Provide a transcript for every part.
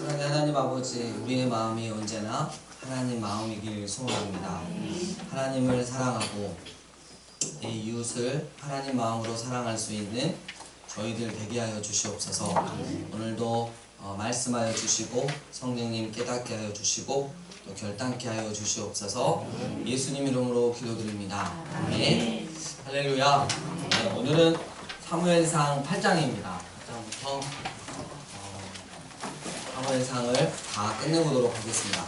사랑하는 하나님 아버지, 우리의 마음이 언제나 하나님 마음이길 소원합니다. 하나님을 사랑하고 이 이웃을 하나님 마음으로 사랑할 수 있는 저희들 되게 하여 주시옵소서. 오늘도 말씀하여 주시고 성령님 깨닫게 하여 주시고 또 결단케 하여 주시옵소서. 예수님 이름으로 기도드립니다. 아멘. 할렐루야. 네, 오늘은 사무엘상 8장입니다. 8장부터 사무엘상을 다 끝내보도록 하겠습니다.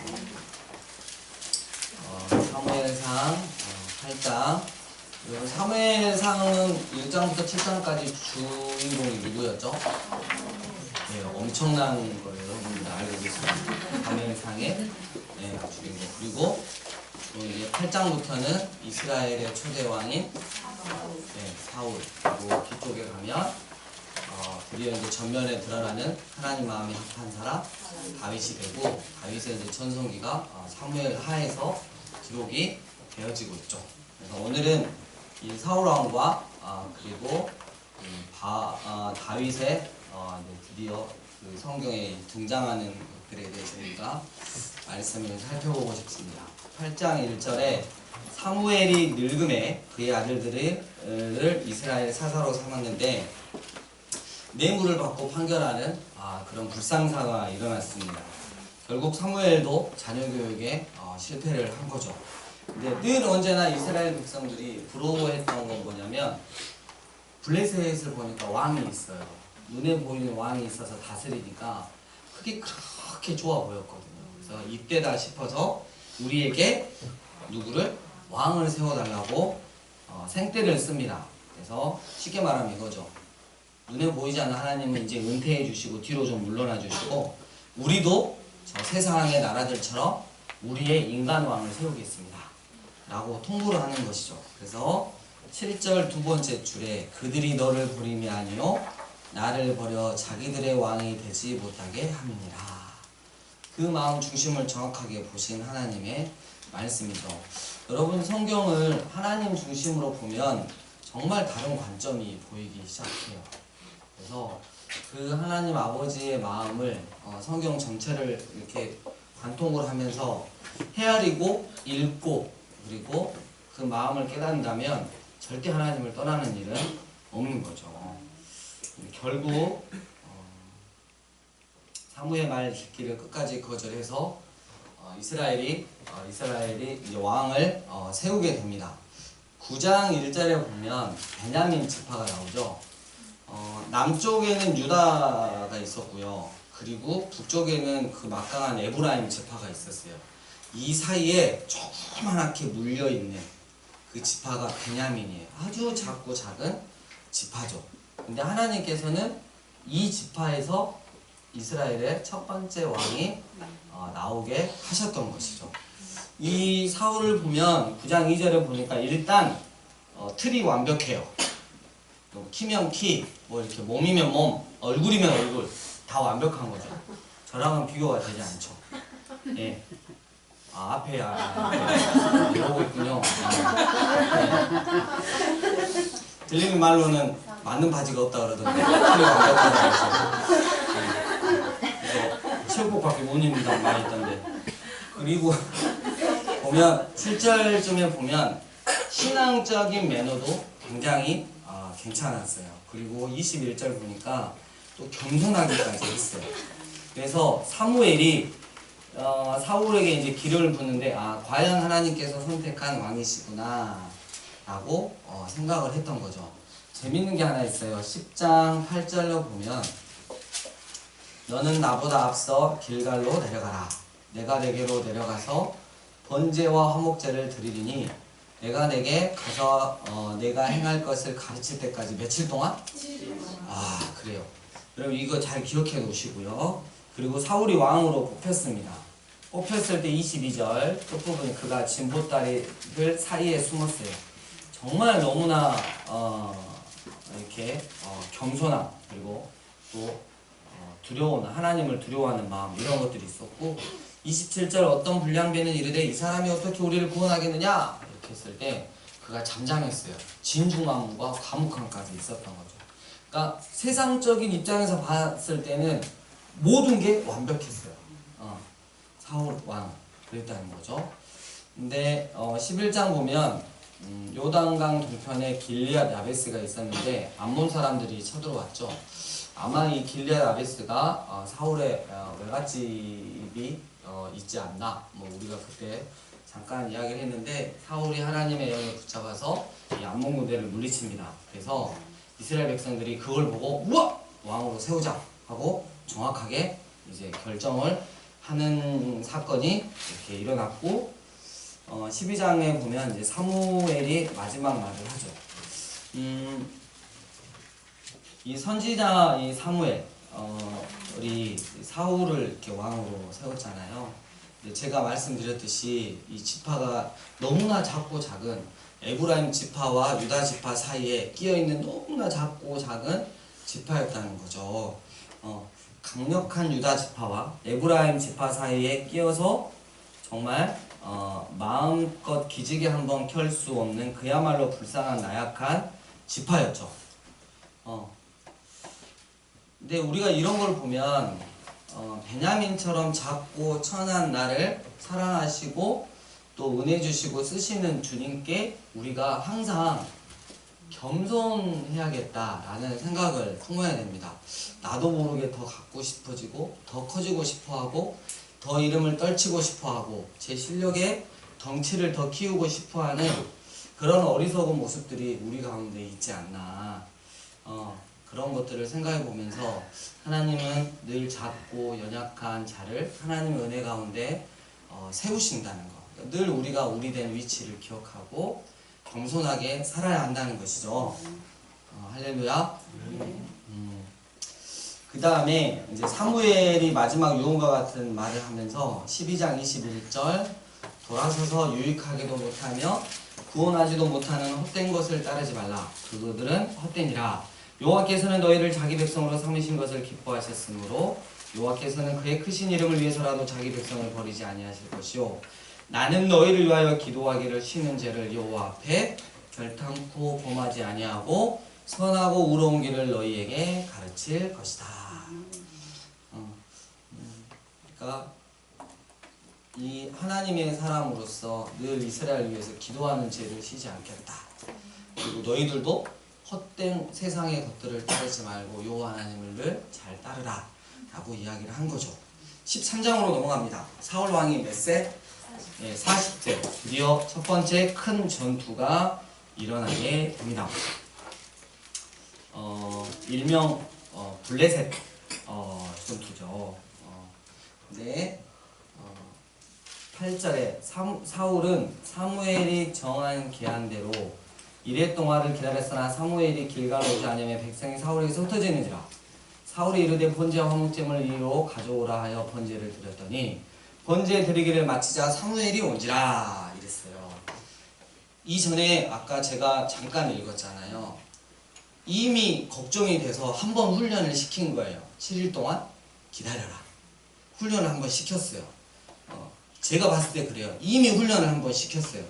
사무엘상 8장. 사무엘상은 1장부터 7장까지 주인공이 누구였죠? 네, 엄청난 거예요. 여러분들 알고 계십니다. 사무엘상의 주인공. 그리고 이제 8장부터는 이스라엘의 초대 왕인 사울. 그리고 뒤쪽에 가면 드디어 이제 전면에 드러나는 하나님 마음이 합한 사람 다윗이 되고, 다윗의 이제 전성기가 사무엘 하에서 기록이 되어지고 있죠. 그래서 오늘은 이 사울 왕과 그리고 다윗의 드디어 그 성경에 등장하는 것들에 대해서 우리가 말씀을 살펴보고 싶습니다. 8장 1절에 사무엘이 늙음에 그의 아들들을 이스라엘 사사로 삼았는데 뇌물을 받고 판결하는 그런 불상사가 일어났습니다. 결국 사무엘도 자녀 교육에 실패를 한 거죠. 근데 늘 언제나 이스라엘 백성들이 부러워했던 건 뭐냐면, 블레셋을 보니까 왕이 있어요. 눈에 보이는 왕이 있어서 다스리니까 그게 그렇게 좋아 보였거든요. 그래서 이때다 싶어서 우리에게 누구를? 왕을 세워달라고 생떼를 씁니다. 그래서 쉽게 말하면 이거죠. 눈에 보이지 않는 하나님은 이제 은퇴해 주시고 뒤로 좀 물러나 주시고, 우리도 저 세상의 나라들처럼 우리의 인간 왕을 세우겠습니다 라고 통보를 하는 것이죠. 그래서 7절 두 번째 줄에 그들이 너를 버림이 아니요 나를 버려 자기들의 왕이 되지 못하게 함이니라. 그 마음 중심을 정확하게 보신 하나님의 말씀이죠. 여러분, 성경을 하나님 중심으로 보면 정말 다른 관점이 보이기 시작해요. 그래서 그 하나님 아버지의 마음을 성경 전체를 이렇게 관통을 하면서 헤아리고 읽고 그리고 그 마음을 깨닫는다면 절대 하나님을 떠나는 일은 없는 거죠. 결국 사무엘 말 듣기를 끝까지 거절해서 이스라엘이 이제 왕을 세우게 됩니다. 9장 1절에 보면 베냐민 지파가 나오죠. 남쪽에는 유다가 있었고요. 그리고 북쪽에는 그 막강한 에브라임 지파가 있었어요. 이 사이에 조그맣게 물려있는 그 지파가 베냐민이에요. 아주 작고 작은 지파죠. 근데 하나님께서는 이 지파에서 이스라엘의 첫 번째 왕이 나오게 하셨던 것이죠. 이 사울을 보면 9장 2절에 보니까 일단 틀이 완벽해요. 키면 키, 뭐 이렇게 몸이면 몸, 얼굴이면 얼굴, 다 완벽한 거죠. 저랑은 비교가 되지 않죠. 예. 앞에 이러고 있군요. 들리는 말로는 맞는 바지가 없다 그러던데 틀이 완벽하다고 해서 체육복밖에 못 입는다고 많이 있던데. 그리고 보면 7절쯤에 보면 신앙적인 매너도 굉장히 괜찮았어요. 그리고 21절 보니까 또 겸손하기까지 했어요. 그래서 사무엘이 사울에게 이제 기름을 붓는데 과연 하나님께서 선택한 왕이시구나 라고 생각을 했던 거죠. 재밌는 게 하나 있어요. 10장 8절로 보면 너는 나보다 앞서 길갈로 내려가라. 내가 내게로 내려가서 번제와 화목제를 드리리니 내가 내게 가서 내가 행할 것을 가르칠 때까지 며칠 동안? 그래요. 여러분 이거 잘 기억해 놓으시고요. 그리고 사울이 왕으로 뽑혔습니다. 뽑혔을 때 22절 끝부분에 그가 진보다리들 사이에 숨었어요. 정말 너무나 이렇게 겸손함, 그리고 또 두려운, 하나님을 두려워하는 마음, 이런 것들이 있었고, 27절 어떤 불량배는 이르되 이 사람이 어떻게 우리를 구원하겠느냐 이렇게 했을 때 그가 잠잠했어요. 진중함과 과묵함까지 있었던 거죠. 그러니까 세상적인 입장에서 봤을 때는 모든 게 완벽했어요. 사울 왕 그랬다는 거죠. 근데 11장 보면 요단강 동편에 길리앗 야베스가 있었는데 암몬 사람들이 쳐들어왔죠. 아마 이 길리앗 야베스가 사울의 외갓집이 있지 않나. 뭐 우리가 그때 잠깐 이야기를 했는데 사울이 하나님의 영에 붙잡아서 이 암몬 군대를 물리칩니다. 그래서 이스라엘 백성들이 그걸 보고 우와! 왕으로 세우자 하고 정확하게 이제 결정을 하는 사건이 이렇게 일어났고 12장에 보면 이제 사무엘이 마지막 말을 하죠. 이 선지자 이 사무엘 우리 사울을 이렇게 왕으로 세웠잖아요. 제가 말씀드렸듯이 이 지파가 너무나 작고 작은 에브라임 지파와 유다 지파 사이에 끼어 있는 너무나 작고 작은 지파였다는 거죠. 강력한 유다 지파와 에브라임 지파 사이에 끼어서 정말 마음껏 기지개 한번 켤 수 없는 그야말로 불쌍한 나약한 지파였죠. 근데 우리가 이런 걸 보면 베냐민처럼 작고 천한 나를 사랑하시고 또 은혜 주시고 쓰시는 주님께 우리가 항상 겸손해야겠다라는 생각을 품어야 됩니다. 나도 모르게 더 갖고 싶어지고 더 커지고 싶어하고 더 이름을 떨치고 싶어하고 제 실력에 덩치를 더 키우고 싶어하는 그런 어리석은 모습들이 우리 가운데 있지 않나. 그런 것들을 생각해 보면서 하나님은 늘 작고 연약한 자를 하나님의 은혜 가운데 세우신다는 것. 늘 우리가 우리 된 위치를 기억하고 겸손하게 살아야 한다는 것이죠. 할렐루야. 그 다음에 이제 사무엘이 마지막 유언과 같은 말을 하면서 12장 21절 돌아서서 유익하게도 못하며 구원하지도 못하는 헛된 것을 따르지 말라. 그들은 헛되니라. 여호와께서는 너희를 자기 백성으로 삼으신 것을 기뻐하셨으므로 여호와께서는 그의 크신 이름을 위해서라도 자기 백성을 버리지 아니하실 것이요 나는 너희를 위하여 기도하기를 쉬는 죄를 여호와 앞에 결탄코 범하지 아니하고 선하고 의로운 길을 너희에게 가르칠 것이다. 그러니까 이 하나님의 사람으로서 늘 이스라엘을 위해서 기도하는 죄를 쉬지 않겠다. 그리고 너희들도 헛된 세상의 것들을 따르지 말고 여호와 하나님을 늘 잘 따르라 라고 이야기를 한 거죠. 13장으로 넘어갑니다. 사울 왕이 몇 세? 40세. 드디어 첫 번째 큰 전투가 일어나게 됩니다. 일명 블레셋 전투죠. 근데 8절에 사울은 사무엘이 정한 계한대로 이레 동안을 기다렸으나 사무엘이 길갈로 오지 않으며 백성이 사울에게서 흩어지는지라. 사울이 이르되 번제와 화목제물을 이리로 가져오라 하여 번제를 드렸더니 번제 드리기를 마치자 사무엘이 온지라 이랬어요. 이전에 아까 제가 잠깐 읽었잖아요. 이미 걱정이 돼서 한번 훈련을 시킨 거예요. 7일 동안 기다려라. 훈련을 한번 시켰어요. 제가 봤을 때 그래요. 이미 훈련을 한번 시켰어요.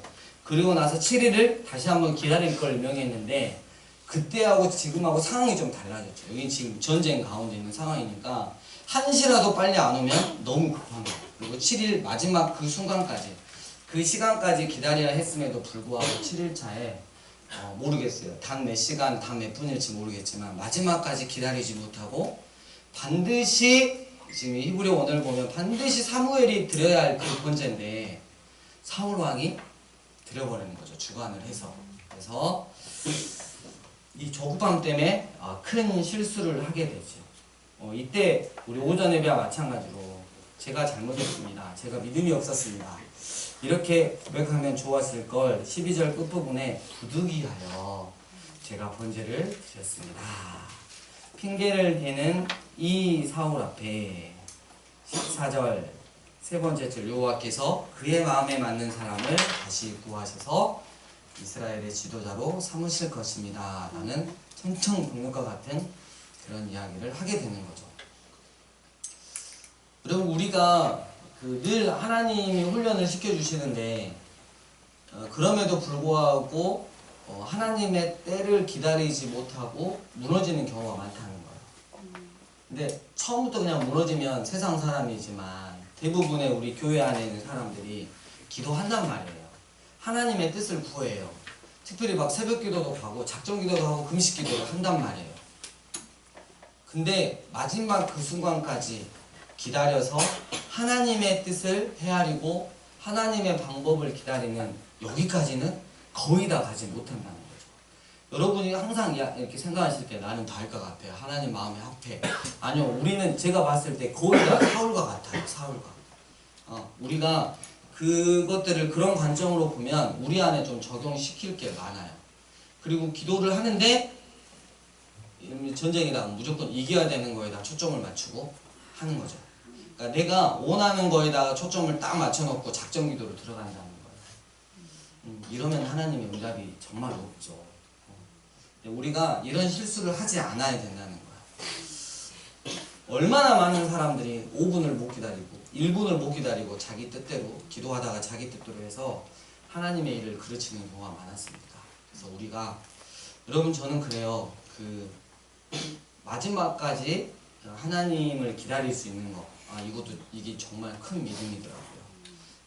그리고 나서 7일을 다시 한번 기다릴 걸 명했는데 그때하고 지금하고 상황이 좀 달라졌죠. 여기 지금 전쟁 가운데 있는 상황이니까 한시라도 빨리 안 오면 너무 급한 거예요. 그리고 7일 마지막 그 순간까지 그 시간까지 기다려야 했음에도 불구하고 7일차에 모르겠어요. 단 몇 시간, 단 몇 분일지 모르겠지만 마지막까지 기다리지 못하고 반드시 지금 히브리 원어를 보면 반드시 사무엘이 드려야 할 그 번제인데 사울 왕이 드려버리는 거죠. 주관을 해서. 그래서 이 조급함 때문에 큰 실수를 하게 되죠. 이때 우리 오전 예배와 마찬가지로 제가 잘못했습니다. 제가 믿음이 없었습니다. 이렇게 고백하면 좋았을 걸 12절 끝부분에 부득이하여 제가 번제를 드렸습니다. 핑계를 대는 이 사울 앞에 14절 세 번째 절 여호와께서 그의 마음에 맞는 사람을 다시 구하셔서 이스라엘의 지도자로 삼으실 것입니다. 라는 천청백력과 같은 그런 이야기를 하게 되는 거죠. 여러분 우리가 늘 하나님이 훈련을 시켜주시는데 그럼에도 불구하고 하나님의 때를 기다리지 못하고 무너지는 경우가 많다는 거예요. 근데 처음부터 그냥 무너지면 세상 사람이지만 대부분의 우리 교회 안에 있는 사람들이 기도한단 말이에요. 하나님의 뜻을 구해요. 특별히 막 새벽 기도도 가고 작정 기도도 하고 금식 기도도 한단 말이에요. 근데 마지막 그 순간까지 기다려서 하나님의 뜻을 헤아리고 하나님의 방법을 기다리는 여기까지는 거의 다 가지 못한다는 거죠. 여러분이 항상 이렇게 생각하실 때 나는 다 할 것 같아요. 하나님 마음에 합해. 아니요, 우리는 제가 봤을 때 거의 다 사울과 같아요. 사울과. 우리가 그것들을 그런 관점으로 보면 우리 안에 좀 적용시킬 게 많아요. 그리고 기도를 하는데 전쟁이다 무조건 이겨야 되는 거에다 초점을 맞추고 하는 거죠. 그러니까 내가 원하는 거에다가 초점을 딱 맞춰놓고 작전 기도로 들어간다는 거예요. 이러면 하나님의 응답이 정말 없죠. 우리가 이런 실수를 하지 않아야 된다는 거야. 얼마나 많은 사람들이 5분을 못 기다리고 1분을 못 기다리고 자기 뜻대로 기도하다가 자기 뜻대로 해서 하나님의 일을 그르치는 경우가 많았습니다. 그래서 우리가 여러분 저는 그래요. 마지막까지 하나님을 기다릴 수 있는 거 이게 정말 큰 믿음이더라고요.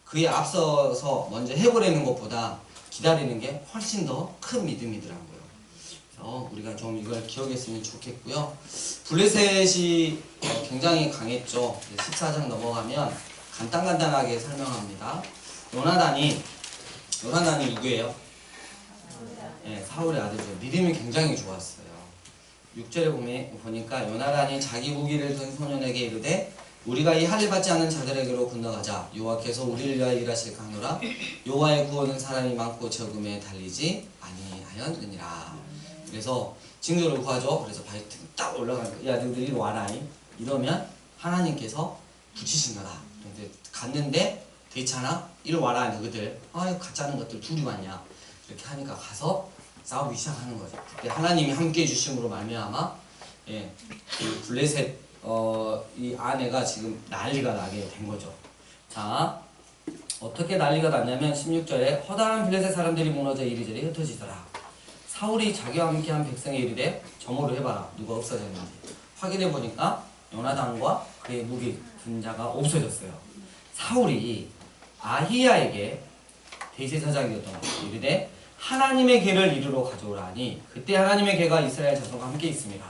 그에 앞서서 먼저 해보려는 것보다 기다리는 게 훨씬 더 큰 믿음이더라고요. 그래서 우리가 좀 이걸 기억했으면 좋겠고요. 블레셋이 굉장히 강했죠. 14장 넘어가면 간단하게 설명합니다. 요나단이 누구예요? 네, 사울의 아들이죠. 믿음이 굉장히 좋았어요. 6절에 보니까 요나단이 자기 무기를 든 소년에게 이르되 우리가 이 할례 받지 않은 자들에게로 건너가자. 여호와께서 우리를 위하여 일하실 강요라. 여호와의 구원은 사람이 많고 적음에 달리지 아니하였느니라. 그래서 징조를 구하죠. 그래서 바이트 딱 올라가는 거야. 야 너희들 이리 와라. 이러면 하나님께서 붙이신 거다. 근데 갔는데 괜찮아? 이리 와라. 너희들 가짜는 것들 둘이 왔냐. 이렇게 하니까 가서 싸우기 시작하는 거죠. 그때 하나님이 함께 해주심으로 말미암아 그 블레셋 이 아내가 지금 난리가 나게 된 거죠. 자, 어떻게 난리가 났냐면 16절에 허다한 블레셋 사람들이 무너져 이리저리 흩어지더라. 사울이 자기와 함께한 백성에 이르되 점호를 해봐라. 누가 없어졌는지. 확인해 보니까 요나단과 그의 무기 든 자가 없어졌어요. 사울이 아히야에게 대제사장이었던 이르되 하나님의 궤를 이리로 가져오라 하니 그때 하나님의 궤가 이스라엘 자손과 함께 있습니다.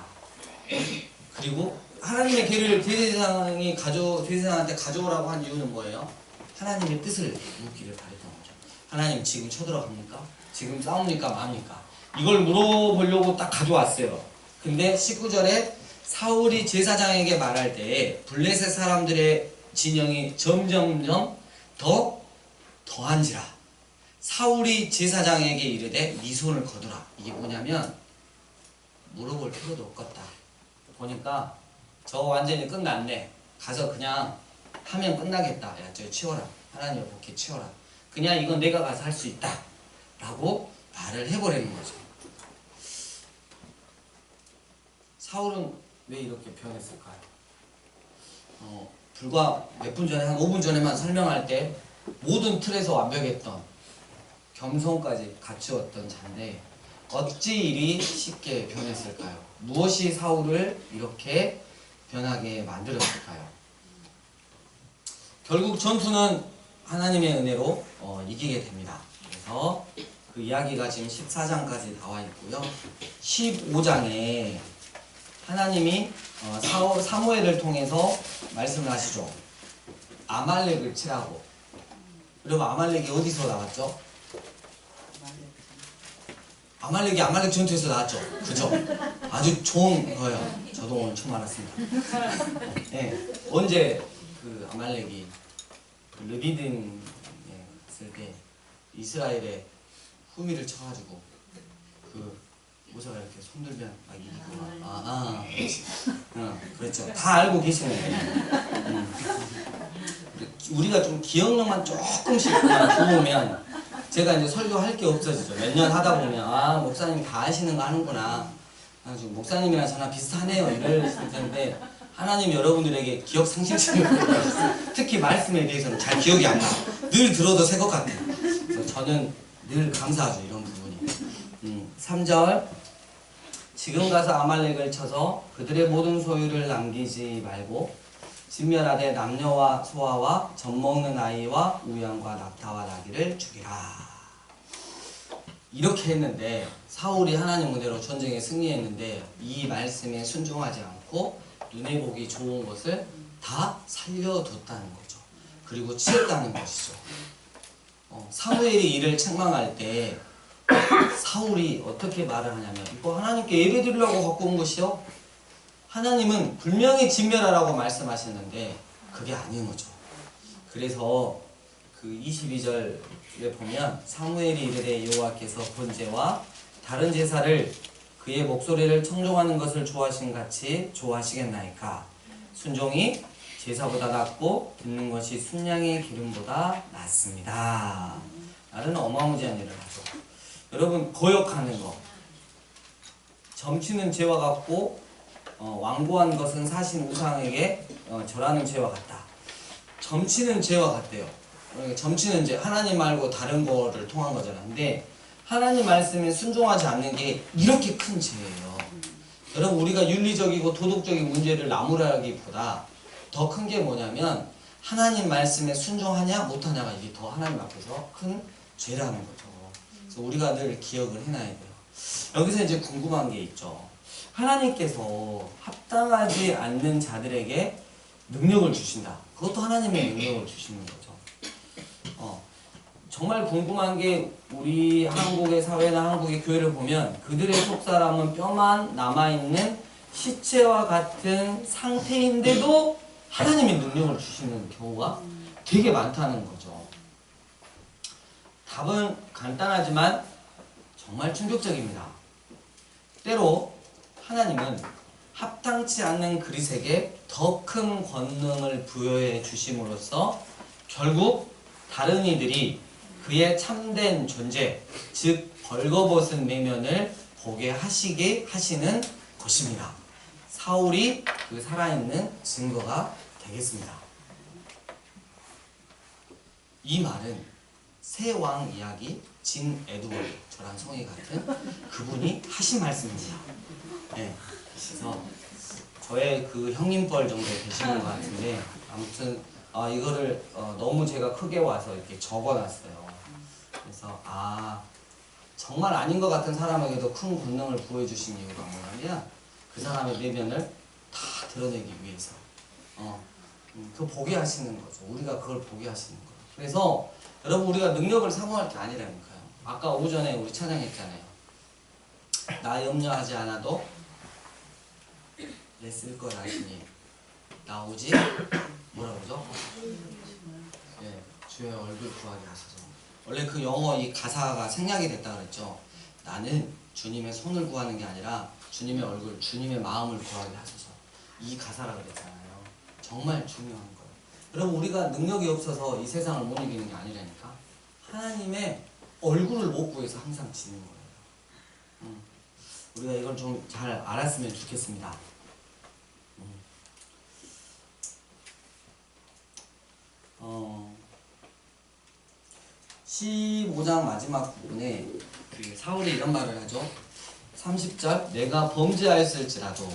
그리고 하나님의 궤를 대제사장한테 가져오라고 한 이유는 뭐예요? 하나님의 뜻을 묻기를 바랬던 거죠. 하나님 지금 쳐들어갑니까? 지금 싸웁니까? 맙니까? 이걸 물어보려고 딱 가져왔어요. 근데 19절에 사울이 제사장에게 말할 때 블레셋 사람들의 진영이 점점점 더한지라. 사울이 제사장에게 이르되 네 손을 거두라. 이게 뭐냐면 물어볼 필요도 없겠다. 보니까 저 완전히 끝났네. 가서 그냥 하면 끝나겠다. 야 저 치워라. 하나님의 복해 치워라. 그냥 이건 내가 가서 할 수 있다. 라고 말을 해버리는 거죠. 사울은 왜 이렇게 변했을까요? 불과 몇 분 전에 한 5분 전에만 설명할 때 모든 틀에서 완벽했던 겸손까지 갖추었던 자인데 어찌 이리 쉽게 변했을까요? 무엇이 사울을 이렇게 변하게 만들었을까요? 결국 전투는 하나님의 은혜로 이기게 됩니다. 그래서 그 이야기가 지금 14장까지 나와 있고요. 15장에 하나님이 사무엘을 통해서 말씀을 하시죠. 아말렉을 치라고. 여러분 아말렉이 어디서 나왔죠? 아말렉이 아말렉 전투에서 나왔죠. 그죠? 아주 좋은 거예요. 저도 오늘 처음 알았습니다. 네, 언제 그 아말렉이 르비딘에 갔을 때 이스라엘의 후미를 쳐가지고 그 모세가 이렇게 손들면 막 이기고 그렇죠. 다 알고 계시네요. 우리가 좀 기억력만 조금씩 좋으면 제가 이제 설교할 게 없어지죠. 몇 년 하다 보면 목사님이 다 아시는 거 하는구나. 목사님이랑 저랑 비슷하네요. 이럴 텐데 하나님 여러분들에게 기억 상실증을 특히 말씀에 대해서는 잘 기억이 안 나. 늘 들어도 새 것 같아요. 그래서 저는 늘 감사하죠. 이런 부분이. 3절 지금 가서 아말렉을 쳐서 그들의 모든 소유를 남기지 말고 진멸하되 남녀와 소아와 젖먹는 아이와 우양과 낙타와 나귀를 죽이라. 이렇게 했는데 사울이 하나님 은혜로 전쟁에 승리했는데 이 말씀에 순종하지 않고 눈에 보기 좋은 것을 다 살려뒀다는 거죠. 그리고 치웠다는 것이죠. 사무엘이 이를 책망할 때 사울이 어떻게 말을 하냐면 이거 하나님께 예배 드리려고 갖고 온 것이요. 하나님은 분명히 진멸하라고 말씀하셨는데 그게 아닌 거죠. 그래서 그 22절에 보면 사무엘이 이르되 여호와께서 번제와 다른 제사를 그의 목소리를 청종하는 것을 좋아하신 같이 좋아하시겠나이까. 순종이 제사보다 낫고 듣는 것이 순양의 기름보다 낫습니다. 나는 어마무지한 일을 하죠. 여러분 거역하는 거, 점치는 죄와 같고 완고한 것은 사신 우상에게 절하는 죄와 같다. 점치는 죄와 같대요. 점치는 죄, 하나님 말고 다른 거를 통한 거잖아. 근데 하나님 말씀에 순종하지 않는 게 이렇게 큰 죄예요. 여러분 우리가 윤리적이고 도덕적인 문제를 나무라기보다 더 큰 게 뭐냐면 하나님 말씀에 순종하냐 못하냐가 이게 더 하나님 앞에서 큰 죄라는 거죠. 그래서 우리가 늘 기억을 해놔야 돼요. 여기서 이제 궁금한 게 있죠. 하나님께서 합당하지 않는 자들에게 능력을 주신다. 그것도 하나님의 능력을 주시는 거죠. 정말 궁금한 게 우리 한국의 사회나 한국의 교회를 보면 그들의 속사람은 뼈만 남아있는 시체와 같은 상태인데도 하나님의 능력을 주시는 경우가 되게 많다는 거죠. 답은 간단하지만 정말 충격적입니다. 때로 하나님은 합당치 않는 그릿에게 더 큰 권능을 부여해 주심으로써 결국 다른 이들이 그의 참된 존재, 즉 벌거벗은 내면을 보게 하시게 하시는 것입니다. 사울이 그 살아있는 증거가 되겠습니다. 이 말은 새 왕 이야기 진 에드워드, 저랑 성이 같은 그분이 하신 말씀입니다. 네, 그래서 저의 그 형님뻘 정도 되시는 것 같은데 아무튼 이거를 너무 제가 크게 와서 이렇게 적어놨어요. 그래서 정말 아닌 것 같은 사람에게도 큰 권능을 부여주신 이유가 뭐냐면 그 사람의 내면을 다 드러내기 위해서 그거 보게 하시는 거죠. 우리가 그걸 보게 하시는 거예요. 그래서 여러분 우리가 능력을 사모할 게 아니라니까요. 아까 오전에 우리 찬양했잖아요. 나 염려하지 않아도 내 쓸 것 아시니 나오지 뭐라 그러죠? 네, 주의 얼굴 구하게 하소서. 원래 그 영어 이 가사가 생략이 됐다 그랬죠. 나는 주님의 손을 구하는 게 아니라 주님의 얼굴, 주님의 마음을 구하게 하소서. 이 가사라 그랬잖아요. 정말 중요한 거예요. 여러분 우리가 능력이 없어서 이 세상을 못 이기는 게 아니라니까. 하나님의 얼굴을 못 구해서 항상 지는 거예요. 우리가 이걸 좀 잘 알았으면 좋겠습니다. 15장 마지막 부분에 사울이 이런 말을 하죠. 30절 내가 범죄하였을지라도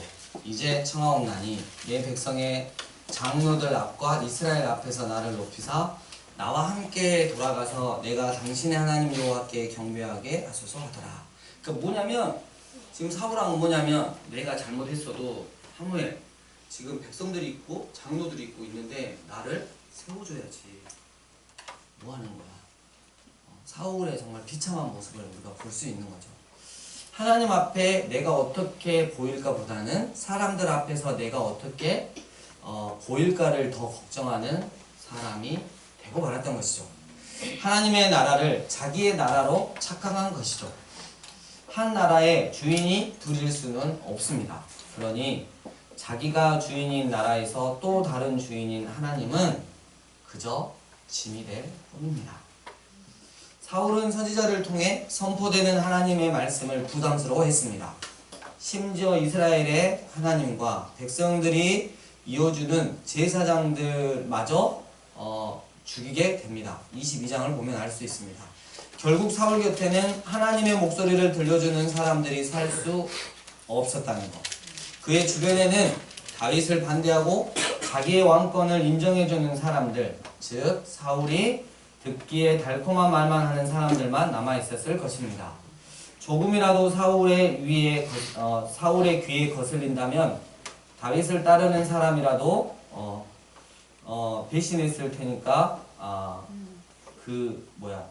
이제 청하옵나니 내 백성의 장로들 앞과 이스라엘 앞에서 나를 높이사 나와 함께 돌아가서 내가 당신의 하나님 여호와께 경배하게 하소서 하더라. 그러니까 뭐냐면 지금 사울왕은 뭐냐면 내가 잘못했어도 사무엘 지금 백성들이 있고 장로들이 있고 있는데 나를 세워줘야지. 뭐 하는 거야? 사울의 정말 비참한 모습을 우리가 볼 수 있는 거죠. 하나님 앞에 내가 어떻게 보일까 보다는 사람들 앞에서 내가 어떻게 보일까를 더 걱정하는 사람이 되고 말았던 것이죠. 하나님의 나라를 자기의 나라로 착각한 것이죠. 한 나라의 주인이 둘일 수는 없습니다. 그러니 자기가 주인인 나라에서 또 다른 주인인 하나님은 그저 짐이 될 뿐입니다. 사울은 선지자를 통해 선포되는 하나님의 말씀을 부담스러워했습니다. 심지어 이스라엘의 하나님과 백성들이 이어주는 제사장들마저 죽이게 됩니다. 22장을 보면 알 수 있습니다. 결국 사울 곁에는 하나님의 목소리를 들려주는 사람들이 살 수 없었다는 것. 그의 주변에는 다윗을 반대하고 자기의 왕권을 인정해주는 사람들, 즉 사울이 듣기에 달콤한 말만 하는 사람들만 남아있었을 것입니다. 조금이라도 사울의 귀에 거슬린다면 다윗을 따르는 사람이라도 배신했을 테니까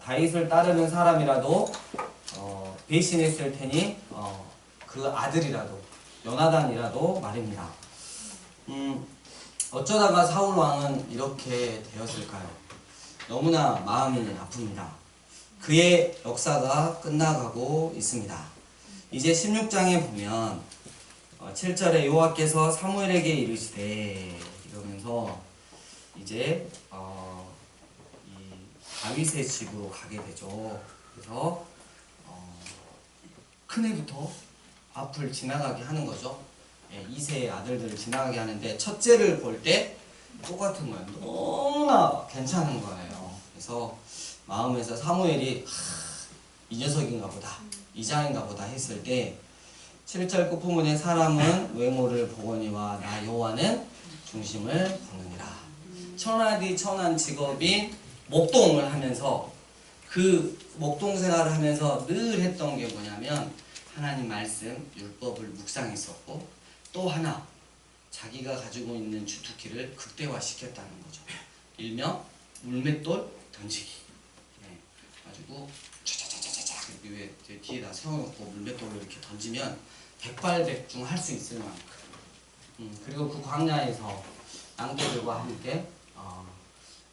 다윗을 따르는 사람이라도 배신했을 테니 그 아들이라도 요나단이라도 말입니다. 어쩌다가 사울 왕은 이렇게 되었을까요? 너무나 마음이 아픕니다. 그의 역사가 끝나가고 있습니다. 이제 16장에 보면 7절에 여호와께서 사무엘에게 이르시되 이러면서 이제 이 다윗의 집으로 가게 되죠. 그래서 큰애부터 앞을 지나가게 하는 거죠. 2세의 아들들을 지나가게 하는데 첫째를 볼 때 똑같은 거예요. 너무나 괜찮은 거예요. 그래서 마음에서 사무엘이 이 녀석인가 보다, 이장인가 보다 했을 때 7절 끝부분에 사람은 외모를 보거니와 나 여호와는 중심을 보느니라. 천하디 천한 직업인 목동을 하면서 그 목동 생활을 하면서 늘 했던 게 뭐냐면 하나님 말씀, 율법을 묵상했었고 또 하나 자기가 가지고 있는 주특기를 극대화시켰다는 거죠. 일명 물맷돌 던지기. 가지고 차차차차차 왜 뒤에다 세워놓고 물맷돌을 이렇게 던지면 백발백중 할 수 있을 만큼. 그리고 그 광야에서 양떼들과 함께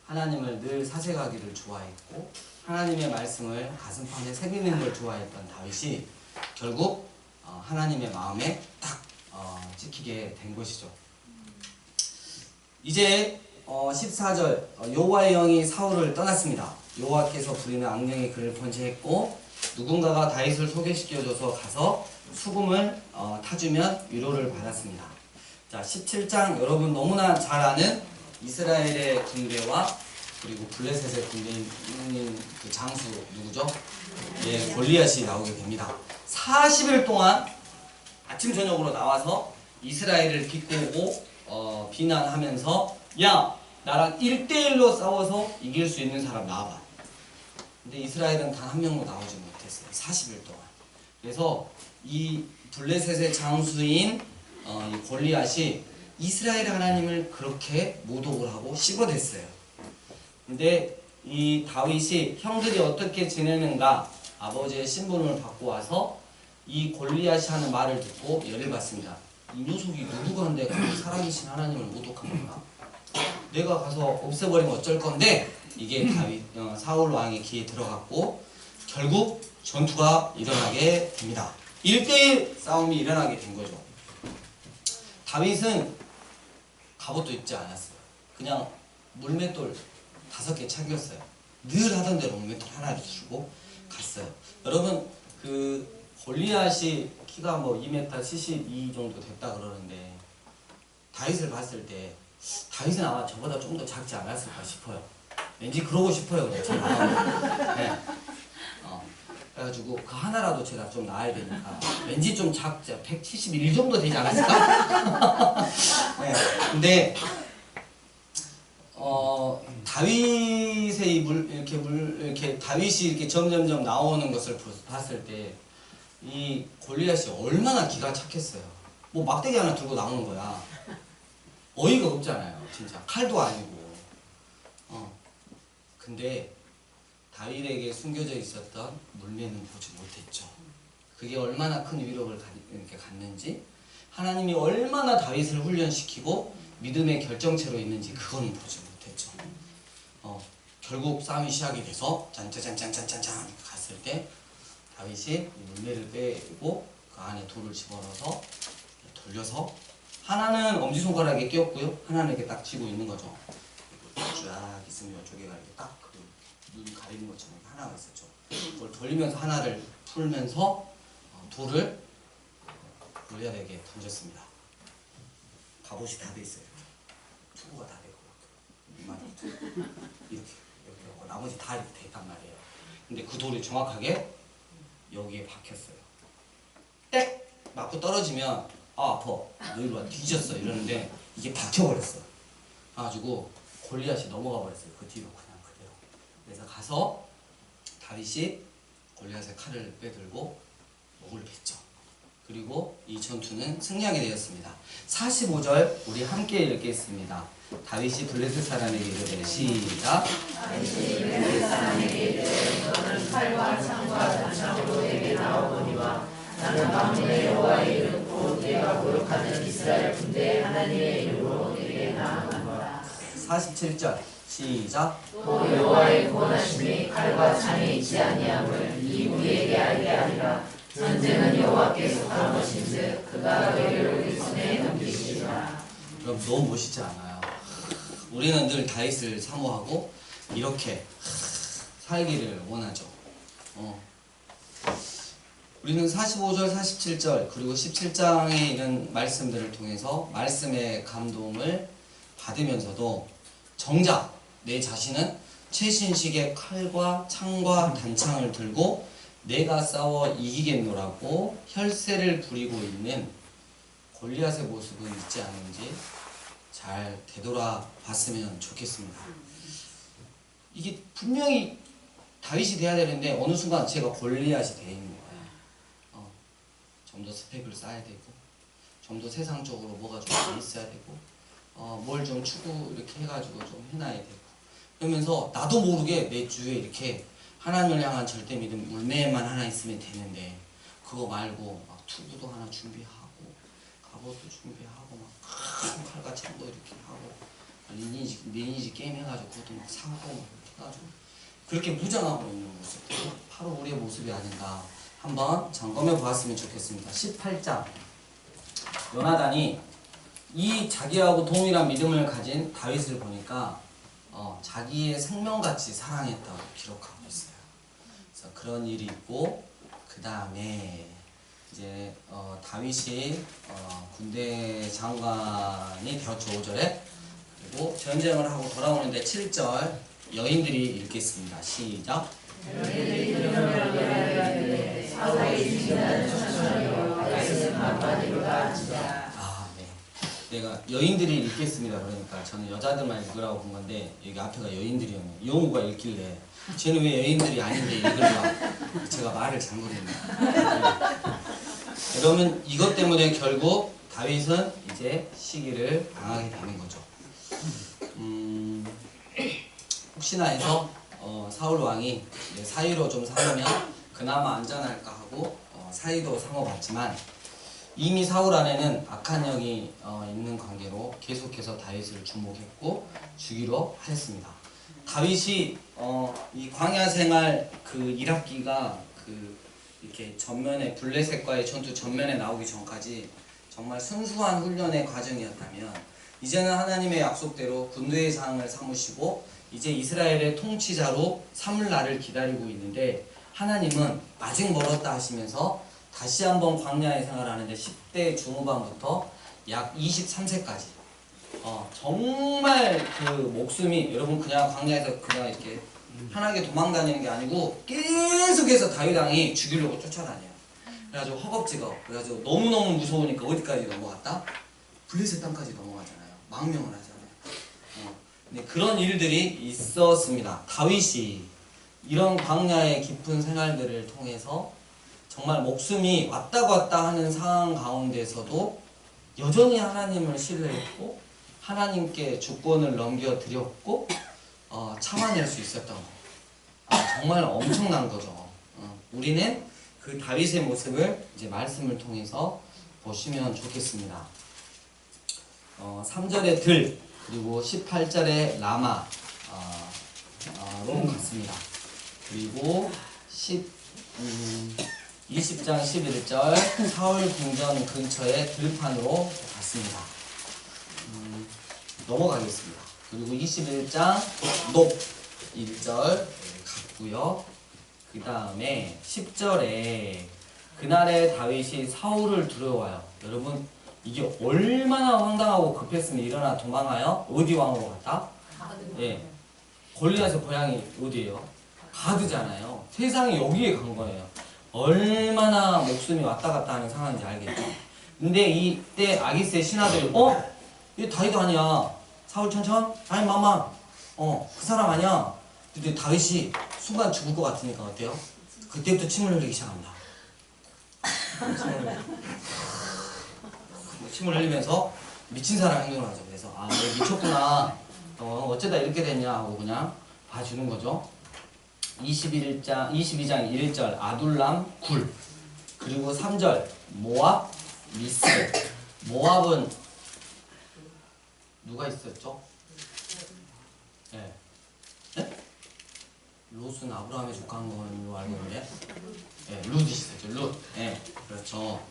하나님을 늘 사색하기를 좋아했고 하나님의 말씀을 가슴판에 새기는 걸 좋아했던 다윗이 결국 하나님의 마음에 딱 찍히게 된 것이죠. 이제 14절 여호와의 영이 사울을 떠났습니다. 여호와께서 부리는 악령이 그를 번제했고 누군가가 다윗을 소개시켜줘서 가서 수금을 타주면 위로를 받았습니다. 자, 17장 여러분 너무나 잘 아는 이스라엘의 군대와 그리고 블레셋의 군대인 그 장수 누구죠? 예, 골리앗이 나오게 됩니다. 40일 동안 아침 저녁으로 나와서 이스라엘을 비꼬고 비난하면서 야 나랑 1대1로 싸워서 이길 수 있는 사람 나와봐. 근데 이스라엘은 단 한 명도 나오지 못했어요. 40일 동안. 그래서 이 블레셋의 장수인 이 골리앗이 이스라엘 하나님을 그렇게 모독을 하고 씹어댔어요. 근데 이 다윗이 형들이 어떻게 지내는가 아버지의 신분을 받고 와서 이 골리앗이 하는 말을 듣고 열을 받습니다. 이 녀석이 누구가 한데 살아계신 하나님을 모독한 건가? 내가 가서 없애버리면 어쩔 건데 이게 사울 왕의 귀에 들어갔고 결국 전투가 일어나게 됩니다. 1대1 싸움이 일어나게 된 거죠. 다윗은 갑옷도 입지 않았어요. 그냥 물맷돌 5개 챙겼어요. 늘 하던 대로 물맷돌 하나를 주고 갔어요. 여러분 그 골리앗이 키가 뭐 2m 72 정도 됐다 그러는데 다윗을 봤을 때 다윗은 아마 저보다 좀 더 작지 않았을까 싶어요. 왠지 그러고 싶어요. 네. 그래가지고 그 하나라도 제가 좀 나아야 되니까 왠지 좀 작죠. 171 정도 되지 않았을까? 네. 근데 다윗의 이렇게 다윗이 이렇게 점점점 나오는 것을 봤을 때 이 골리앗이 얼마나 기가 착했어요. 뭐 막대기 하나 들고 나오는 거야. 어이가 없잖아요. 진짜 칼도 아니고. 근데 다윗에게 숨겨져 있었던 물매는 보지 못했죠. 그게 얼마나 큰 위력을 이렇게 갖는지, 하나님이 얼마나 다윗을 훈련시키고 믿음의 결정체로 있는지 그건 보지 못했죠. 결국 싸움이 시작이 돼서 짠짠짠짠짠짠 갔을 때 다윗이 물매를 빼고 그 안에 돌을 집어넣어서 돌려서 하나는 엄지손가락에 끼었고요. 하나는 이렇게 딱 쥐고 있는 거죠. 쫙 있으면 이쪽에가 이렇게 딱 눈 가리는 것처럼 하나가 있었죠. 그걸 돌리면서 하나를 풀면서 돌을 골리앗에게 던졌습니다. 갑옷이 다 돼 있어요. 투구가 다 되고 이렇게 나머지 다 이렇게 돼 있단 말이에요. 근데 그 돌이 정확하게 여기에 박혔어요. 땡! 맞고 떨어지면 아파 너 이리 와 뒤졌어 이러는데 이게 박혀버렸어. 그래가지고 골리앗이 넘어가 버렸어요. 그 뒤로 그냥 그대로. 그래서 가서 다윗이 골리앗의 칼을 빼들고 목을 팼죠. 그리고 이 전투는 승리하게 되었습니다. 45절 우리 함께 읽겠습니다. 다윗이 블레셋 사람에게 이르되 시작. 다윗이 블레셋 사람에게 이르되 너는 칼과 창과 단창으로 내게 나오거니와 나는 만군의 여호와의 이름 곧 내가 고역하는 이스라엘 군대의 하나님의 이름으로 내게 나아간다. 47절 시작. 또 여호와의 구원하심이 칼과 창에 있지 아니함을 이 우리에게 알게 하리라. 전쟁은 여호와께 속한 것인즉 그가 너희를 우리 손에 넘기시리라. 그럼 너무 멋있지 않아요? 우리는 늘 다윗을 사모하고 이렇게 살기를 원하죠. 우리는 45절, 47절 그리고 17장에 있는 말씀들을 통해서 말씀의 감동을 받으면서도 정작 내 자신은 최신식의 칼과 창과 단창을 들고 내가 싸워 이기겠노라고 혈세를 부리고 있는 골리앗의 모습은 있지 않은지 잘 되돌아봤으면 좋겠습니다. 이게 분명히 다윗이 돼야 되는데 어느 순간 제가 골리앗이 돼 있는 거예요. 좀 더 스펙을 쌓아야 되고 좀 더 세상적으로 뭐가 좀 있어야 되고 뭘 좀 추구 이렇게 해가지고 좀 해놔야 되고 그러면서 나도 모르게 내 주위에 이렇게 하나님을 향한 절대 믿음 물매만 하나 있으면 되는데 그거 말고 막 투구도 하나 준비하고 갑옷도 준비하고 막 큰 칼과 창도 이렇게 하고 리니지 게임 해가지고 그것도 막 사고 막 이렇게 해가지고 그렇게 무장하고 있는 모습 바로 우리의 모습이 아닌가 한번 점검해 보았으면 좋겠습니다. 18장 요나단이 이 자기하고 동일한 믿음을 가진 다윗을 보니까 자기의 생명같이 사랑했다고 기록하고 있어요. 그래서 그런 일이 있고 그 다음에 이제 다윗이 군대 장관이 되었죠. 5절에 그리고 전쟁을 하고 돌아오는데 7절 여인들이 읽겠습니다. 시작. 너희들이 들으면 사울의 진진한 천천히요 다윗은 한마디로다 앉으라. 네. 내가 여인들이 읽겠습니다. 그러니까 저는 여자들만 읽으라고 본 건데 여기 앞에가 여인들이었네. 영우가 읽길래 쟤는 왜 여인들이 아닌데 읽을까? 제가 말을 잘못했네요. 그러면 이것 때문에 결국 다윗은 이제 시기를 당하게 되는 거죠. 혹시나 해서 사울 왕이 사위로 좀 삼으면 그나마 안전할까 하고 사위도 삼아봤지만 이미 사울 안에는 악한 영이 있는 관계로 계속해서 다윗을 주목했고 죽이려 하였습니다. 다윗이 이 광야 생활 그 1학기가 이렇게 전면에 블레셋과의 전투 전면에 나오기 전까지 정말 순수한 훈련의 과정이었다면 이제는 하나님의 약속대로 군대의 장을 삼으시고 이제 이스라엘의 통치자로 삼을 날을 기다리고 있는데 하나님은 아직 멀었다 하시면서 다시 한번 광야의 생활하는데 10대 중후반부터 약 23세까지 정말 그 목숨이 여러분 그냥 광야에서 그냥 이렇게 편하게 도망다니는 게 아니고 계속해서 다윗 왕이 죽이려고 쫓아다녀요. 그래가지고 허겁지겁 그래가지고 너무너무 무서우니까 어디까지 넘어갔다? 블레셋 땅까지 넘어가잖아요. 망명을 하잖아요. 근데 그런 일들이 있었습니다. 다윗이 이런 광야의 깊은 생활들을 통해서 정말 목숨이 왔다 갔다 하는 상황 가운데서도 여전히 하나님을 신뢰했고 하나님께 주권을 넘겨드렸고 참아낼 수 있었던 거. 정말 엄청난 거죠. 우리는 그 다윗의 모습을 이제 말씀을 통해서 보시면 좋겠습니다. 3절의 들 그리고 18절의 라마로 갔습니다. 그리고 20장 11절 사울 궁전 근처의 들판으로 갔습니다. 넘어가겠습니다. 그리고 21장 높 1절 갔고요. 그 다음에 10절에 그날에 다윗이 사울을 두려워요. 여러분 이게 얼마나 황당하고 급했으면 일어나 도망하여 어디 왕으로 갔다? 예, 골리앗의 고향이 어디예요? 가드잖아요. 세상이 여기에 간 거예요. 얼마나 목숨이 왔다 갔다 하는 상황인지 알겠죠? 근데 이때 아기스의 신하들이 얘 다윗 아니야. 사울 천천? 아니 마마. 그 사람 아니야. 근데 다윗이 순간 죽을 것 같으니까 어때요? 그때부터 침을 흘리기 시작합니다. 침을 흘리면서 미친 사람 행동을 하죠. 그래서 얘 미쳤구나. 어쩌다 이렇게 됐냐 하고 그냥 봐주는 거죠. 22장 1절 아둘람 굴, 그리고 3절 모압 미스. 모압은 누가 있었죠? 네. 네? 롯은 아브라함의 조카인 걸로 알고 있는데, 네, 룻이 있었죠. 룻. 네, 그렇죠.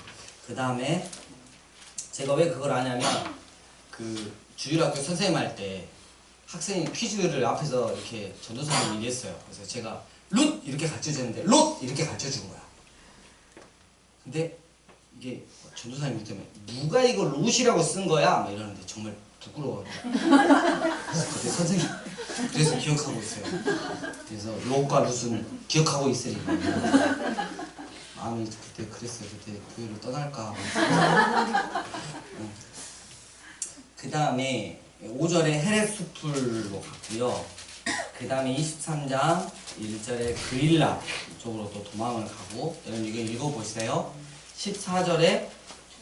그 다음에 제가 왜 그걸 아냐면 그 주일학교 선생님 할 때 학생이 퀴즈를 앞에서 이렇게 전도사님이 얘기했어요. 그래서 제가 룻 이렇게 가르쳐주는데 롯 이렇게 가르쳐준 거야. 근데 이게 전도사님 때문에 누가 이거 롯이라고 쓴 거야? 막 이러는데 정말 부끄러워요. 그때 선생님 그래서 기억하고 있어요. 그래서 롯과 룻은 기억하고 있으리. 마음이 그때 그랬어요. 그때 교회를 떠날까. 그 다음에 5절에 헤레스풀로 갔고요. 그 다음에 23장 1절에 그일라 쪽으로 또 도망을 가고, 여러분 이거 읽어보세요. 14절에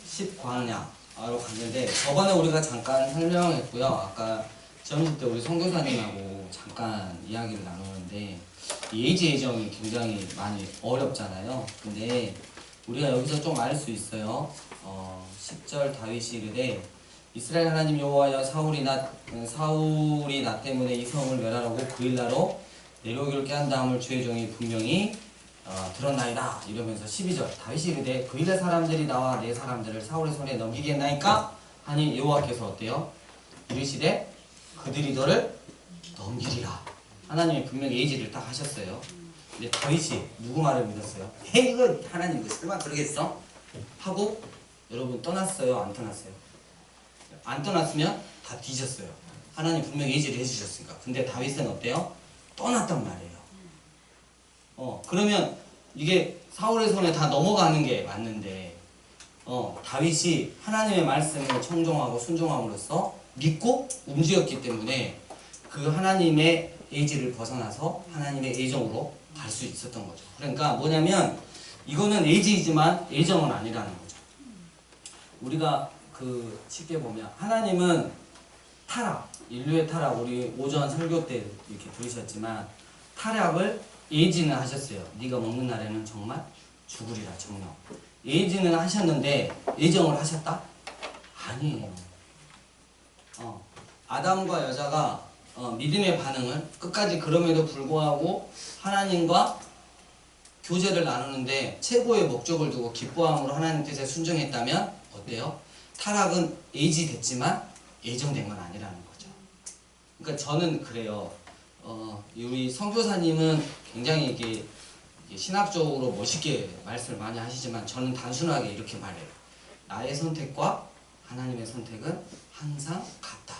10광야로 갔는데, 저번에 우리가 잠깐 설명했고요. 아까 점심 때 우리 선교사님하고 잠깐 이야기를 나누는데 이 예지 예정이 굉장히 많이 어렵잖아요. 근데 우리가 여기서 좀 알 수 있어요. 10절 다윗이 이르되 이스라엘 하나님 여호와여 사울이 나 때문에 이 성을 멸하라고 그일라로 내려오기를 깨한 다음을 주의 종이 분명히 들었나이다 이러면서 12절 다윗이 이르되 그일라 사람들이 나와 내 사람들을 사울의 손에 넘기겠나이까 하니 여호와께서 어때요? 이르시되 그들이 너를 넘기리라. 하나님이 분명히 예지를 딱 하셨어요. 근데 다윗이 누구 말을 믿었어요? 이거 하나님 이거 설마 그러겠어? 하고 여러분 떠났어요? 안 떠났어요? 안 떠났으면 다 뒤졌어요. 하나님 분명히 예지를 해주셨으니까. 근데 다윗은 어때요? 떠났단 말이에요. 그러면 이게 사울의 손에 다 넘어가는 게 맞는데 다윗이 하나님의 말씀을 청종하고 순종함으로써 믿고 움직였기 때문에 그 하나님의 예지를 벗어나서 하나님의 애정으로 갈 수 있었던 거죠. 그러니까 뭐냐면 이거는 예지이지만 애정은 아니라는 거죠. 우리가 그 쉽게 보면 하나님은 타락, 인류의 타락, 우리 오전 설교 때 이렇게 들으셨지만 타락을 예지는 하셨어요. 네가 먹는 날에는 정말 죽으리라 정령. 예지는 하셨는데 애정을 하셨다? 아니에요. 아담과 여자가 믿음의 반응은 끝까지 그럼에도 불구하고 하나님과 교제를 나누는데 최고의 목적을 두고 기뻐함으로 하나님 뜻에 순종했다면 어때요? 타락은 예지됐지만 예정된 건 아니라는 거죠. 그러니까 저는 그래요. 우리 선교사님은 굉장히 이게 신학적으로 멋있게 말씀을 많이 하시지만 저는 단순하게 이렇게 말해요. 나의 선택과 하나님의 선택은 항상 같다.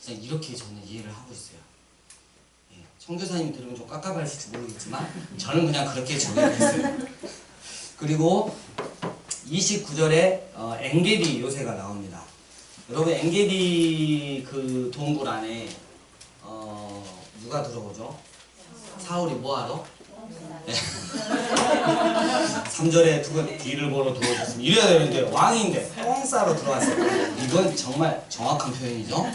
그냥 이렇게 저는 이해를 하고 있어요. 예, 선교사님이 들으면 좀 깝깝하실지 모르겠지만 저는 그냥 그렇게 정의를 했어요. 그리고 29절에 엔게디 요새가 나옵니다. 여러분 엔게디 그 동굴 안에 누가 들어오죠? 사울이 뭐하러? 네. 3절에 두건 뒤를 보러 들어오셨습니다. 이래야 되는데 왕인데 똥싸러 들어왔어요. 이건 정말 정확한 표현이죠. 네.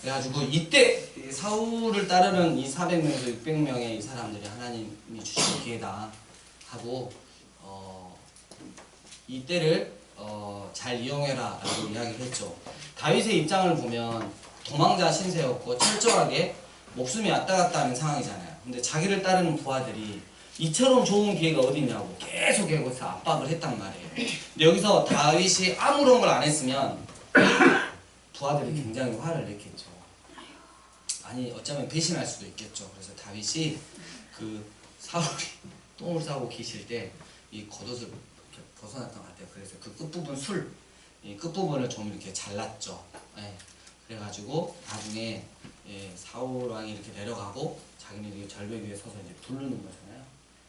그래가지고 이때 사울을 따르는 이 400명에서 600명의 이 사람들이 하나님이 주신 기회다 하고 이때를 잘 이용해라 라고 이야기를 했죠. 다윗의 입장을 보면 도망자 신세였고 철저하게 목숨이 왔다 갔다 하는 상황이잖아요. 근데 자기를 따르는 부하들이 이처럼 좋은 기회가 어디 있냐고 계속 여기서 압박을 했단 말이에요. 근데 여기서 다윗이 아무런 걸 안 했으면 부하들이 굉장히 화를 냈겠죠. 아니 어쩌면 배신할 수도 있겠죠. 그래서 다윗이 그 사울이 똥을 싸고 계실 때 이 겉옷을 이렇게 벗어났던 것 같아요. 그래서 그 끝부분 이 끝부분을 좀 이렇게 잘랐죠. 예. 그래가지고 나중에 사울 왕이 이렇게 내려가고 자기네들이 절벽 위에 서서 이제 부르는 거잖아요.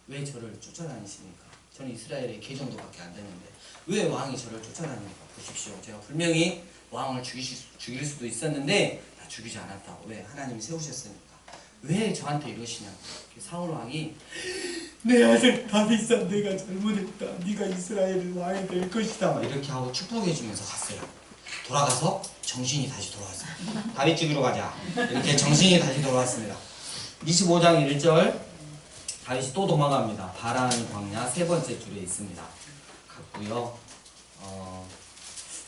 왜 저를 쫓아다니십니까? 저는 이스라엘의 계정도밖에 안 되는데 왜 왕이 저를 쫓아다닙니까? 보십시오. 제가 분명히 왕을 죽일 수도 있었는데 다 죽이지 않았다고. 왜? 하나님이 세우셨으니까. 왜 저한테 이러시냐고. 사울 왕이 내 아들 다윗아, 내가 잘못했다. 네가 이스라엘의 왕이 될 것이다. 막 이렇게 하고 축복해 주면서 갔어요. 돌아가서 정신이 다시 돌아왔어요. 다윗 죽이러 가자. 이렇게 정신이 다시 돌아왔습니다. 25장 1절 다윗이 또 도망갑니다. 바란 광야 세 번째 줄에 있습니다. 갔고요.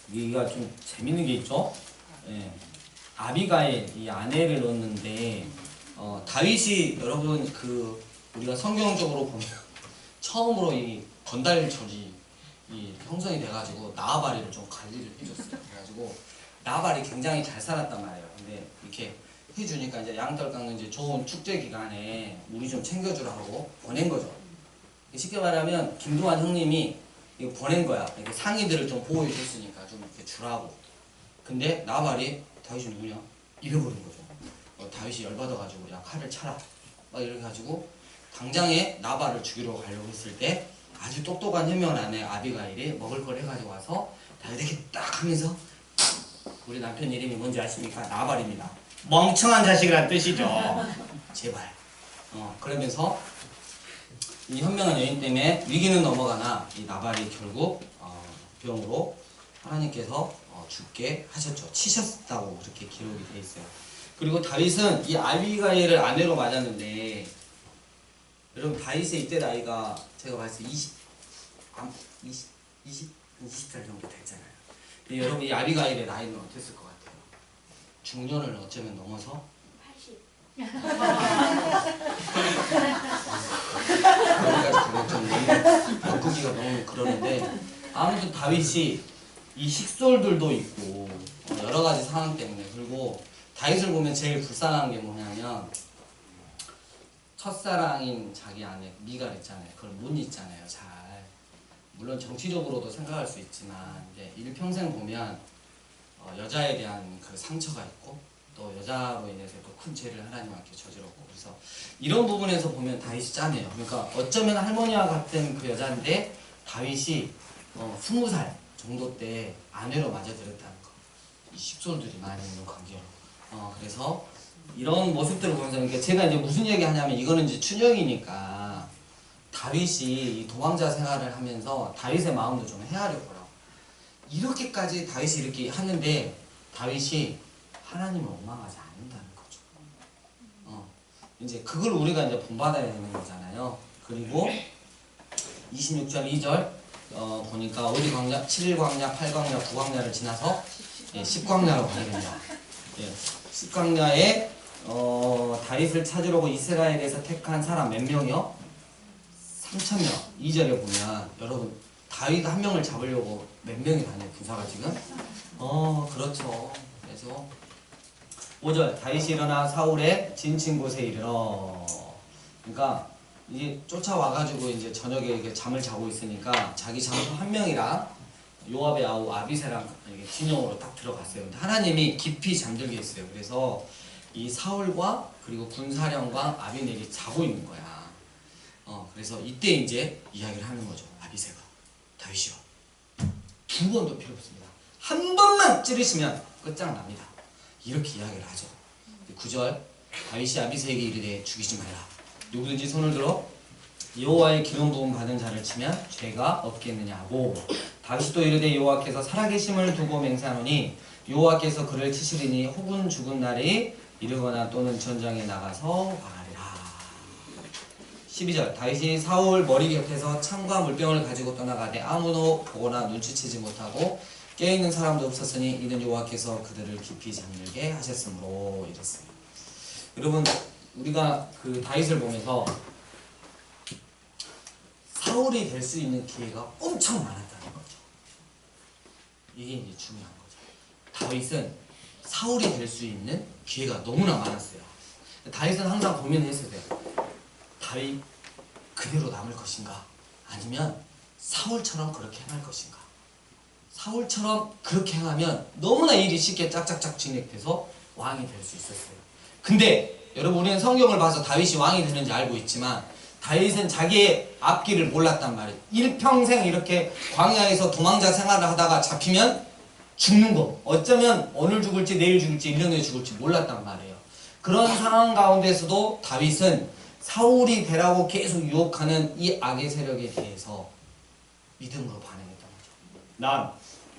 여기가 좀 재밌는 게 있죠. 예. 아비가일 이 아내를 넣었는데 다윗이 여러분 우리가 성경적으로 보면 처음으로 이 건달절이 형성이 돼가지고 나아바리를 좀 관리를 해줬어요. 그래가지고 나아바리 굉장히 잘 살았단 말이에요. 근데 이렇게 해주니까 이제 양털 깎는 이제 좋은 축제 기간에 우리 좀 챙겨주라고 보낸 거죠. 쉽게 말하면 김두한 형님이 이거 보낸 거야. 이렇게 상의들을 좀 보호해 줬으니까 좀 이렇게 주라고. 근데 나발이 다윗이 누구냐? 잃어버린 거죠. 다윗이 열받아가지고 야 칼을 차라. 막 이렇게 가지고 당장에 나발을 죽이러 가려고 했을 때 아주 똑똑한 현명한 아내 아비가일이 먹을 걸 해가지고 와서 다윗에게 딱 하면서 우리 남편 이름이 뭔지 아십니까? 나발입니다. 멍청한 자식이란 뜻이죠. 제발. 그러면서 이 현명한 여인 때문에 위기는 넘어가나 이 나발이 결국 병으로 하나님께서 죽게 하셨죠. 치셨다고 그렇게 기록이 돼 있어요. 그리고 다윗은 이 아비가일을 아내로 맞았는데 여러분 다윗의 이때 나이가 제가 봤을 때 20살 정도 됐잖아요. 근데 여러분 이 아비가일의 나이는 어땠을 것 같아요? 중년을 어쩌면 넘어서 80. 거기까지 좀 바꾸기가 너무 그러는데 아무튼 다윗이 이 식솔들도 있고 여러 가지 상황 때문에 그리고 다윗을 보면 제일 불쌍한 게 뭐냐면 첫사랑인 자기 아내 미갈 있잖아요. 그걸 못 잊잖아요. 잘 물론 정치적으로도 생각할 수 있지만 이제 일평생 보면 여자에 대한 그 상처가 있고 또 여자로 인해서 또 큰 죄를 하나님 앞에 저질렀고 그래서 이런 부분에서 보면 다윗이 짠해요. 그러니까 어쩌면 할머니와 같은 그 여자인데 다윗이 20살 정도 때 아내로 맞아들였다는 거. 이 식솔들이 많이 있는 관계로. 그래서 이런 모습들을 보면서 그러니까 제가 이제 무슨 얘기 하냐면 이거는 이제 춘영이니까 다윗이 이 도망자 생활을 하면서 다윗의 마음도 좀 헤아려보라고. 이렇게까지 다윗이 이렇게 하는데 다윗이 하나님을 원망하지 않는다는 거죠. 이제 그걸 우리가 이제 본받아야 되는 거잖아요. 그리고 26절 2절 보니까 어디 광야? 7광야, 8광야, 9광야를 지나서 10광야로 가거든요. 10광야에 다윗을 찾으러 고 이스라엘에서 택한 사람 몇 명이요? 3,000명. 2절에 보면 여러분 다윗 한 명을 잡으려고 몇 명이 다녀요 군사가 지금? 그렇죠. 그래서 5절 다윗이 일어나 사울의 진친 곳에 이르러 그러니까 이제 쫓아와가지고 이제 저녁에 이렇게 잠을 자고 있으니까 자기 장수 한 명이랑 요압의 아우 아비새랑 이렇게 진영으로 딱 들어갔어요. 근데 하나님이 깊이 잠들게 했어요. 그래서 이 사울과 그리고 군사령관 아비넬이 자고 있는 거야. 그래서 이때 이제 이야기를 하는 거죠. 아비새가 다윗이요. 두 번도 필요 없습니다. 한 번만 찌르시면 끝장납니다. 이렇게 이야기를 하죠. 9절 다윗이 아비새에게 이르되 죽이지 말라. 누구든지 손을 들어 여호와의 기름 부음 받은 자를 치면 죄가 없겠느냐고. 다윗이 또 이르되 여호와께서 살아계심을 두고 맹세하노니 여호와께서 그를 치시리니 혹은 죽은 날이 이르거나 또는 전장에 나가서 말하리라. 12절 다윗이 사울 머리 곁에서 창과 물병을 가지고 떠나가되 아무도 보거나 눈치채지 못하고 깨어있는 사람도 없었으니 이는 여호와께서 그들을 깊이 잠들게 하셨으므로 이랬습니다. 여러분 우리가 그 다윗을 보면서 사울이 될 수 있는 기회가 엄청 많았다는 거죠. 이게 이제 중요한 거죠. 다윗은 사울이 될 수 있는 기회가 너무나 많았어요. 다윗은 항상 고민을 했어요. 다윗 그대로 남을 것인가? 아니면 사울처럼 그렇게 행할 것인가? 사울처럼 그렇게 행하면 너무나 일이 쉽게 짝짝짝 진행돼서 왕이 될 수 있었어요. 근데 여러분 우리는 성경을 봐서 다윗이 왕이 되는지 알고 있지만 다윗은 자기의 앞길을 몰랐단 말이에요. 일평생 이렇게 광야에서 도망자 생활을 하다가 잡히면 죽는 거. 어쩌면 오늘 죽을지 내일 죽을지 1년 후에 죽을지 몰랐단 말이에요. 그런 상황 가운데서도 다윗은 사울이 되라고 계속 유혹하는 이 악의 세력에 대해서 믿음으로 반응했던 거죠. 난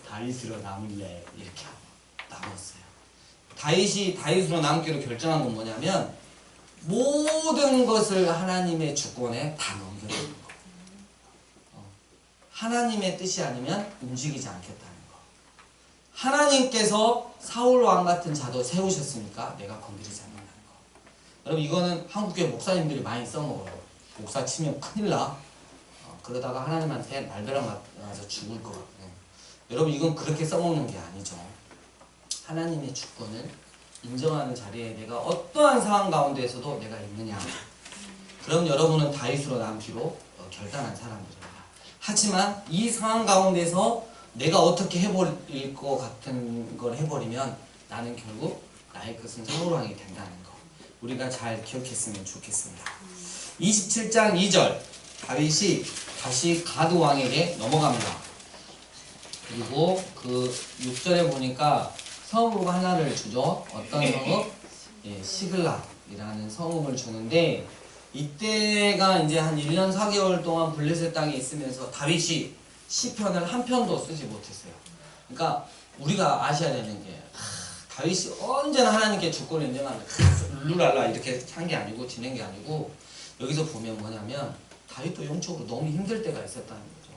다윗으로 남을래 이렇게 하고 남았어요. 다윗이 다윗으로 남기로 결정한 건 뭐냐면 모든 것을 하나님의 주권에 다 넘겨주는 거. 하나님의 뜻이 아니면 움직이지 않겠다는 거. 하나님께서 사울 왕 같은 자도 세우셨으니까 내가 건드리지 않는다는 거. 여러분 이거는 한국교회 목사님들이 많이 써먹어요. 목사 치면 큰일 나. 그러다가 하나님한테 날벼락 맞아서 죽을 것 같아요. 여러분 이건 그렇게 써먹는 게 아니죠. 하나님의 주권을 인정하는 자리에 내가 어떠한 상황 가운데에서도 내가 있느냐. 그럼 여러분은 다윗으로 남기로 결단한 사람들입니다. 하지만 이 상황 가운데서 내가 어떻게 해버릴 것 같은 걸 해버리면 나는 결국 나의 것은 사울왕이 된다는 거. 우리가 잘 기억했으면 좋겠습니다. 27장 2절 다윗이 다시 가드 왕에게 넘어갑니다. 그리고 그 6절에 보니까 성읍 하나를 주죠. 어떤 성읍? 시글락이라는 성읍을 주는데 이때가 이제 한 1년 4개월 동안 블레셋 땅에 있으면서 다윗이 시편을 한 편도 쓰지 못했어요. 그러니까 우리가 아셔야 되는 게 다윗이 언제나 하나님께 주권을 인정하는 룰랄라 이렇게 한 게 아니고 지낸 게 아니고 여기서 보면 뭐냐면 다윗도 영적으로 너무 힘들 때가 있었다는 거죠.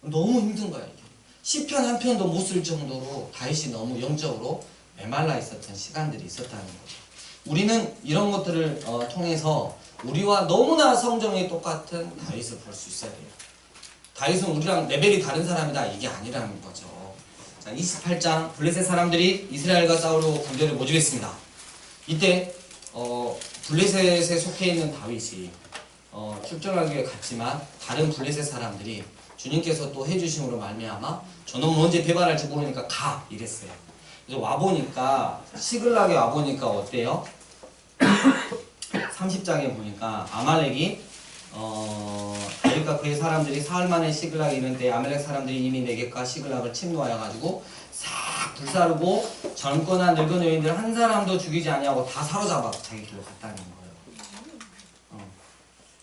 너무 힘든 거야 이게. 시편 한 편도 못 쓸 정도로 다윗이 너무 영적으로 메말라 있었던 시간들이 있었다는 거죠. 우리는 이런 것들을 통해서 우리와 너무나 성정이 똑같은 다윗을 볼 수 있어야 돼요. 다윗은 우리랑 레벨이 다른 사람이다 이게 아니라는 거죠. 자, 28장 블레셋 사람들이 이스라엘과 싸우려고 군대를 모집했습니다. 이때 블레셋에 속해 있는 다윗이 출전하기 위해 갔지만 다른 블레셋 사람들이 주님께서 또 해주심으로 말미암아 저놈은 언제 배반할지 모르니까 가 이랬어요. 그래서 와보니까 시글락에 와보니까 어때요? 30장에 보니까 아말렉이 다윗과 그의 사람들이 사흘 만에 시글락에 이른 때 아말렉 사람들이 이미 네겝과 시글락을 침노하여 가지고 싹 불사르고 젊거나 늙은 여인들 한 사람도 죽이지 아니하고 다 사로잡아 자기 길로 갔다는 거예요.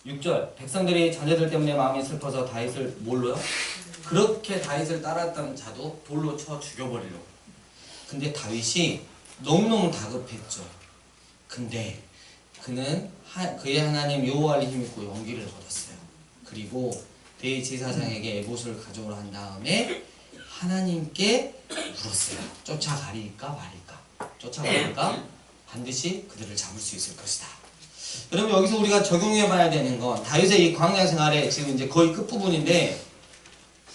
6절 백성들이 자녀들 때문에 마음이 슬퍼서 다윗을 뭘로요? 그렇게 다윗을 따랐던 자도 돌로 쳐 죽여버리려고. 근데 다윗이 너무너무 다급했죠. 근데 그는 그의 하나님 여호와를 힘입고 용기를 얻었어요. 그리고 대제사장에게 에봇을 가져오라 한 다음에 하나님께 물었어요. 쫓아가리까 말일까? 쫓아가니까 반드시 그들을 잡을 수 있을 것이다. 여러분 여기서 우리가 적용해 봐야 되는 건 다윗의 이 광야 생활에 지금 이제 거의 끝부분인데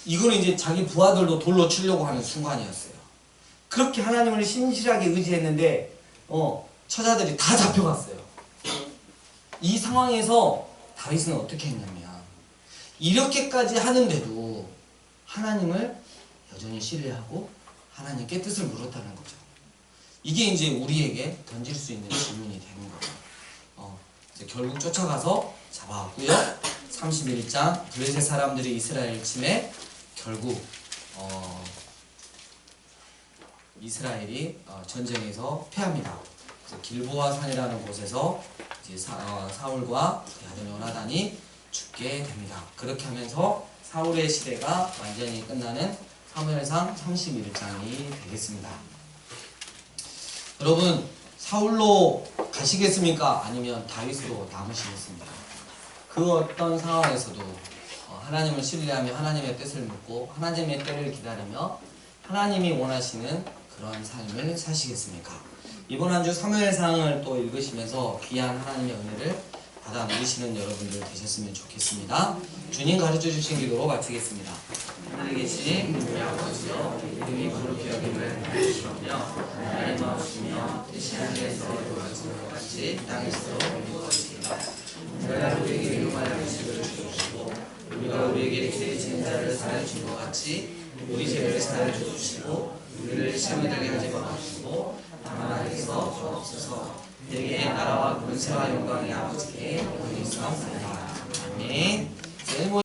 이거는 이제 자기 부하들도 돌로 치려고 하는 순간이었어요. 그렇게 하나님을 신실하게 의지했는데 처자들이 다 잡혀갔어요. 이 상황에서 다윗은 어떻게 했냐면 이렇게까지 하는데도 하나님을 여전히 신뢰하고 하나님께 뜻을 물었다는 거죠. 이게 이제 우리에게 던질 수 있는 질문이 되는 거예요. 이제 결국 쫓아가서 잡아왔고요. 31장 블레셋 사람들이 이스라엘 침에 결국 이스라엘이 전쟁에서 패합니다. 그래서 길보아 산이라는 곳에서 이제 사울과 아들 요나단이 죽게 됩니다. 그렇게 하면서 사울의 시대가 완전히 끝나는 사무엘상 31장이 되겠습니다. 여러분 사울로 가시겠습니까? 아니면 다윗으로 남으시겠습니까? 그 어떤 상황에서도 하나님을 신뢰하며 하나님의 뜻을 묻고 하나님의 때를 기다리며 하나님이 원하시는 그런 삶을 사시겠습니까? 이번 한 주 사무엘상을 또 읽으시면서 귀한 하나님의 은혜를 받아 누리시는 여러분들 되셨으면 좋겠습니다. 주님 가르쳐 주신 기도로 마치겠습니다. 하늘에 계신 우리 아버지여 이름이 거룩히 여김을 하시며 나의 마음이며 뜻이 하늘에서 이루어지는 것 같이 땅에서 이루어지리라. 우리가 우리에게 용할 음식을 주시고 우리가 우리에게 죄진 자를 사하여 준 것 같이 우리 죄를 사하여 주시고 우리를 시험에 들게 하지 마시고 다만 악에서 주옵소서. 내게 나라와 권세와 영광이 아버지께 영원히 있사옵나이다. 아멘. 세레모니